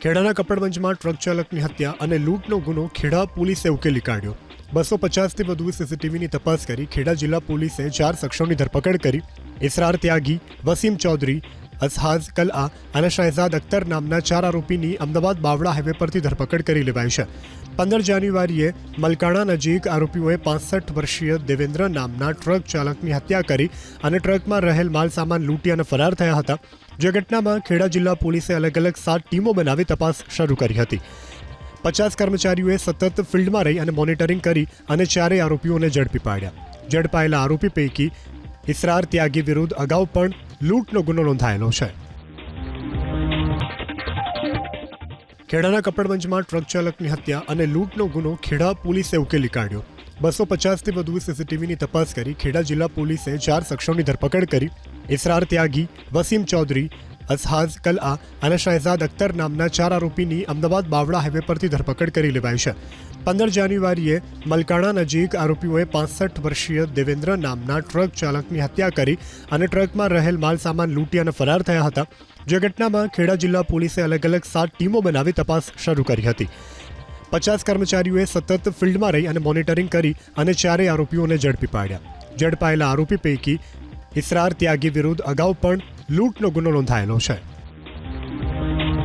ખેડાના કપડવંજમાં truck ચાલકની હત્યા અને લૂંટનો ગુનો ખેડા પોલીસે ઉકેલી કાઢ્યો। 250થી વધુ સીસીટીવીની તપાસ કરી ખેડા જિલ્લા પોલીસે 4 શખ્સોની ધરપકડ કરી। ઇસરાર ત્યાગી, વસીમ ચૌધરી, અસહાઝ કલઆ અને શહેજાદ અખ્તર નામના 4 આરોપીની અમદાવાદ બાવળા હાઈવે પરથી ધરપકડ કરી લેવાઈ છે। 15 જાન્યુઆરીએ મલકાણા નજીક આરોપીઓએ 65 વર્ષીય દેવેન્દ્ર નામના ટ્રક ચાલકની હત્યા કરી અને ટ્રકમાં રહેલ માલ સામાન લૂંટી અને ફરાર થયા હતા। જે ઘટનામાં ખેડા જિલ્લા પોલીસે અલગ અલગ 7 ટીમો બનાવી તપાસ શરૂ કરી હતી। 50 કર્મચારીઓએ સતત ફિલ્ડમાં રહી અને મોનિટરિંગ કરી અને 4 આરોપીઓને ઝડપી પાડ્યા। ઝડપાયેલા આરોપી પૈકી ઇસરાર ત્યાગી વિરુદ્ધ અગાઉ પણ લૂંટનો ગુનો નોંધાયેલો છે। ખેડાના કપડવંજમાં ટ્રક ચાલકની હત્યા અને લૂંટનો ગુનો ખેડા પોલીસે ઉકેલી કાઢ્યો। 250થી વધુ સીસીટીવીની તપાસ કરી ખેડા જિલ્લા પોલીસે 4 શખ્સોની ધરપકડ કરી। ઇસરાર ત્યાગી, વસીમ ચૌધરી, અસહાઝ કલઆ અને શહેજાદ અખ્તર નામના 4 આરોપીની અમદાવાદ બાવળા હાઈવે પરથી ધરપકડ કરી લેવાઈ છે। 15 જાન્યુઆરીએ મલકાણા નજીક આરોપીઓએ 65 વર્ષીય દેવેન્દ્ર નામના ટ્રક ચાલકની હત્યા કરી અને ટ્રકમાં રહેલ માલ સામાન લૂંટી અને ફરાર થયા હતા। જે ઘટનામાં ખેડા જિલ્લા પોલીસે અલગ અલગ 7 ટીમો બનાવી તપાસ શરૂ કરી હતી। 50 કર્મચારીઓએ સતત ફિલ્ડમાં રહી અને મોનિટરિંગ કરી અને 4 આરોપીઓને ઝડપી પાડ્યા। ઝડપાયેલા આરોપી પૈકી ઇસરાર ત્યાગી વિરુદ્ધ અગાઉ પણ લૂંટનો ગુનો નોંધાયેલો છે।